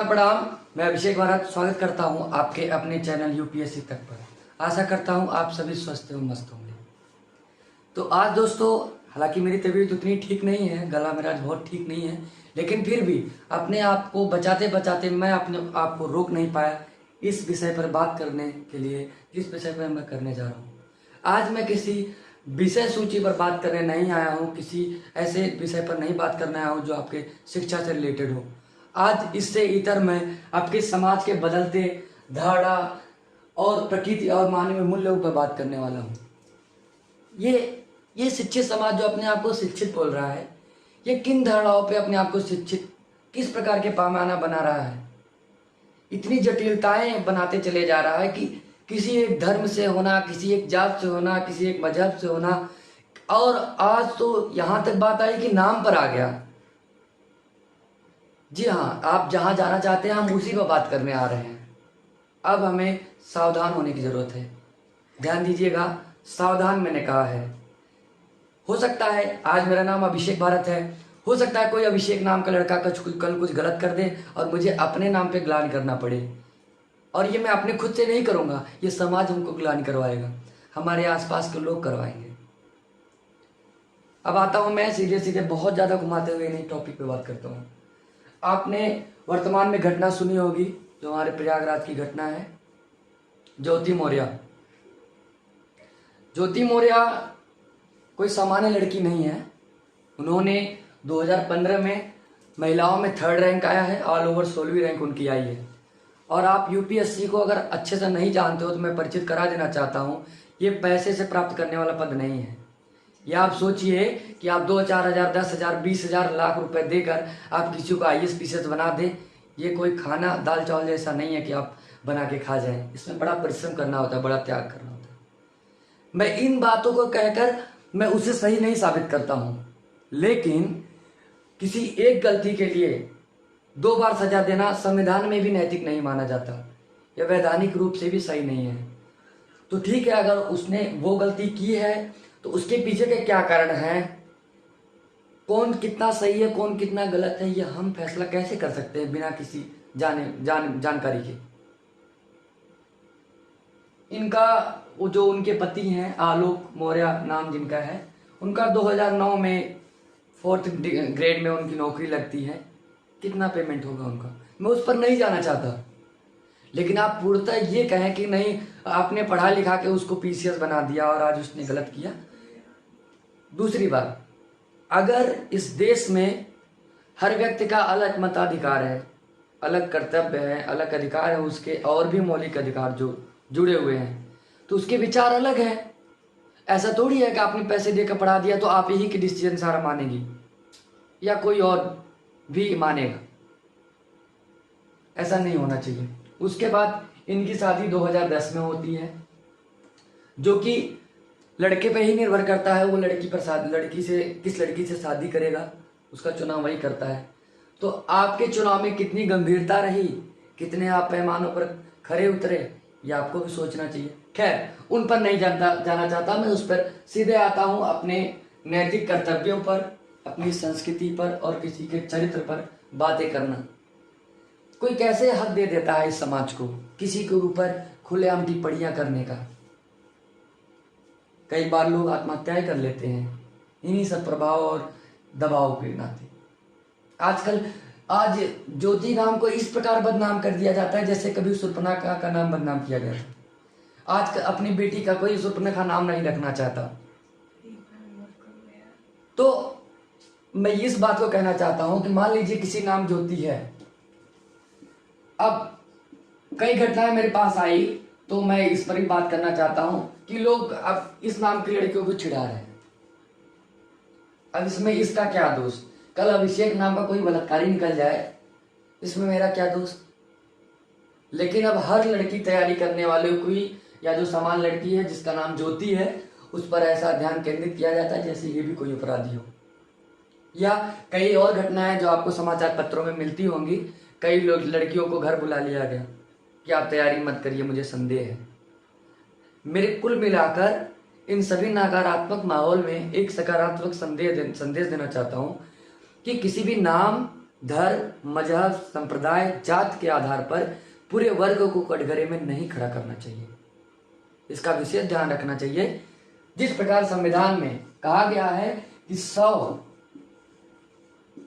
नमस्कार प्रणाम। मैं अभिषेक भारत स्वागत करता हूं आपके अपने चैनल यूपीएससी तक पर। आशा करता हूं आप सभी स्वस्थ एवं मस्त होंगे। तो आज दोस्तों, हालांकि मेरी तबीयत उतनी ठीक नहीं है, गला मेरा आज बहुत ठीक नहीं है, लेकिन फिर भी अपने आप को बचाते बचाते मैं अपने आप को रोक नहीं पाया इस विषय पर बात करने के लिए, जिस विषय पर मैं करने जा रहा हूँ। आज मैं किसी विषय सूची पर बात करने नहीं आया हूँ, किसी ऐसे विषय पर नहीं बात करने आया हूँ जो आपके शिक्षा से रिलेटेड हो। आज इससे इतर मैं आपके समाज के बदलते धारणा और प्रकृति और मानवीय मूल्यों पर बात करने वाला हूँ। ये शिक्षित समाज जो अपने आप को शिक्षित बोल रहा है, ये किन धारणाओं पे अपने आप को शिक्षित, किस प्रकार के पैमाना बना रहा है, इतनी जटिलताएं बनाते चले जा रहा है कि किसी एक धर्म से होना, किसी एक जात से होना, किसी एक मजहब से होना, और आज तो यहाँ तक बात आई कि नाम पर आ गया। जी हाँ, आप जहाँ जाना चाहते हैं हम उसी पर बात करने आ रहे हैं। अब हमें सावधान होने की ज़रूरत है। ध्यान दीजिएगा, सावधान मैंने कहा है। हो सकता है आज मेरा नाम अभिषेक भारत है, हो सकता है कोई अभिषेक नाम का लड़का कल कुछ गलत कर दे और मुझे अपने नाम पे ग्लानि करना पड़े। और ये मैं अपने खुद से नहीं करूँगा, ये समाज हमको ग्लानि करवाएगा, हमारे आसपास के लोग करवाएंगे। अब आता हूँ मैं सीधे सीधे, बहुत ज़्यादा घुमाते हुए नहीं टॉपिक पे बात करता हूँ। आपने वर्तमान में घटना सुनी होगी, जो हमारे प्रयागराज की घटना है, ज्योति मौर्य। ज्योति मौर्य कोई सामान्य लड़की नहीं है। उन्होंने 2015 में महिलाओं में 3rd रैंक आया है, ऑल ओवर 16वीं रैंक उनकी आई है। और आप यूपीएससी को अगर अच्छे से नहीं जानते हो तो मैं परिचित करा देना चाहता हूँ, ये पैसे से प्राप्त करने वाला पद नहीं है। या आप सोचिए कि आप 2-4 हज़ार, 10 हज़ार, 20 हज़ार, लाख रुपए देकर आप किसी को IAS PCS बना दें, ये कोई खाना दाल चावल जैसा नहीं है कि आप बना के खा जाएं। इसमें बड़ा परिश्रम करना होता है, बड़ा त्याग करना होता है। मैं इन बातों को कहकर मैं उसे सही नहीं साबित करता हूँ, लेकिन किसी एक गलती के लिए 2 बार सजा देना संविधान में भी नैतिक नहीं माना जाता, या वैधानिक रूप से भी सही नहीं है। तो ठीक है, अगर उसने वो गलती की है तो उसके पीछे के क्या कारण हैं, कौन कितना सही है, कौन कितना गलत है, ये हम फैसला कैसे कर सकते हैं बिना किसी जानकारी के। इनका वो जो उनके पति हैं, आलोक मौर्य नाम जिनका है, उनका 2009 में 4th ग्रेड में उनकी नौकरी लगती है। कितना पेमेंट होगा उनका मैं उस पर नहीं जाना चाहता, लेकिन आप पूर्णतः ये कहें कि नहीं, आपने पढ़ा लिखा के उसको PCS बना दिया और आज उसने गलत किया। दूसरी बात, अगर इस देश में हर व्यक्ति का अलग मताधिकार है, अलग कर्तव्य है, अलग अधिकार है, उसके और भी मौलिक अधिकार जो जुड़े हुए हैं, तो उसके विचार अलग है। ऐसा थोड़ी है कि आपने पैसे देकर पढ़ा दिया तो आप ही की डिसीजन सारा मानेंगी या कोई और भी मानेगा। ऐसा नहीं होना चाहिए। उसके बाद इनकी शादी 2010 में होती है, जो कि लड़के पे ही निर्भर करता है। वो किस लड़की से शादी करेगा, उसका चुनाव वही करता है। तो आपके चुनाव में कितनी गंभीरता रही, कितने आप पैमानों पर खरे उतरे, ये आपको भी सोचना चाहिए। खैर, उन पर नहीं जाना चाहता मैं, उस पर सीधे आता हूँ अपने नैतिक कर्तव्यों पर, अपनी संस्कृति पर और किसी के चरित्र पर बातें करना। कोई कैसे हक दे देता है इस समाज को किसी के ऊपर खुलेआम टिप्पणियां करने का। कई बार लोग आत्महत्याएं कर लेते हैं इन्हीं सब प्रभाव और दबाव के नाते। आज ज्योति नाम को इस प्रकार बदनाम कर दिया जाता है जैसे कभी शूर्पणखा का नाम बदनाम किया गया था। आज अपनी बेटी का कोई शूर्पणखा नाम नहीं रखना चाहता। तो मैं इस बात को कहना चाहता हूं कि मान लीजिए किसी नाम ज्योति है। अब कई घटनाएं मेरे पास आई, तो मैं इस पर ही बात करना चाहता हूं कि लोग अब इस नाम की लड़कियों को चिढ़ा रहे हैं। अब इसमें इसका क्या दोष? कल अभिषेक नाम का कोई बलात्कारी निकल जाए, इसमें मेरा क्या दोष? लेकिन अब हर लड़की तैयारी करने वाले को ही, या जो समान लड़की है जिसका नाम ज्योति है, उस पर ऐसा ध्यान केंद्रित किया जाता है जैसे ये भी कोई अपराधी हो। या कई और घटनाएं जो आपको समाचार पत्रों में मिलती होंगी, कई लड़कियों को घर बुला लिया गया कि आप तैयारी मत करिए, मुझे संदेह है। मेरे कुल मिलाकर इन सभी नकारात्मक माहौल में एक सकारात्मक संदेश देना चाहता हूं कि किसी भी नाम, धर्म, मजहब, संप्रदाय, जात के आधार पर पूरे वर्ग को कटघरे में नहीं खड़ा करना चाहिए। इसका विशेष ध्यान रखना चाहिए। जिस प्रकार संविधान में कहा गया है कि 100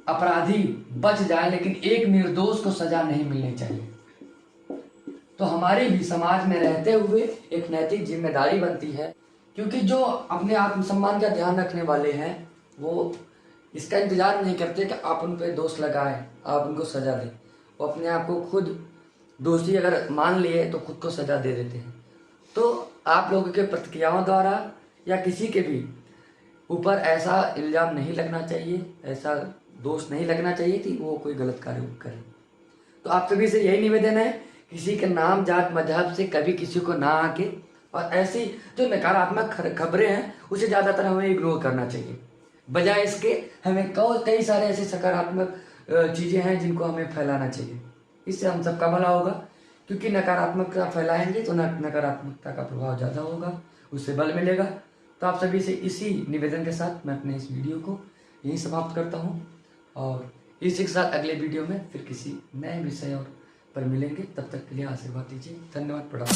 अपराधी बच जाए लेकिन एक निर्दोष को सजा नहीं मिलनी चाहिए, तो हमारी भी समाज में रहते हुए एक नैतिक जिम्मेदारी बनती है, क्योंकि जो अपने आत्मसम्मान का ध्यान रखने वाले हैं वो इसका इंतजार नहीं करते कि आप उन पर दोष लगाएं, आप उनको सजा दें। वो अपने आप को खुद दोषी अगर मान लिए तो खुद को सजा दे देते हैं। तो आप लोगों के प्रतिक्रियाओं द्वारा या किसी के भी ऊपर ऐसा इल्जाम नहीं लगना चाहिए, ऐसा दोष नहीं लगना चाहिए कि वो कोई गलत कार्य करे। तो आप सभी से यही निवेदन है, किसी के नाम, जात, मजहब से कभी किसी को ना आके, और ऐसी जो नकारात्मक खबरें हैं उसे ज़्यादातर हमें इग्नोर करना चाहिए। बजाय इसके हमें कई सारे ऐसे सकारात्मक चीज़ें हैं जिनको हमें फैलाना चाहिए। इससे हम सबका भला होगा, क्योंकि नकारात्मकता फैलाएंगे तो नकारात्मकता का प्रभाव ज़्यादा होगा, उससे बल मिलेगा। तो आप सभी से इसी निवेदन के साथ मैं अपने इस वीडियो को यहीं समाप्त करता हूँ, और इसी के साथ अगले वीडियो में फिर किसी नए विषय और पर मिलेंगे। तब तक के लिए आशीर्वाद दीजिए। धन्यवाद। प्रणाम।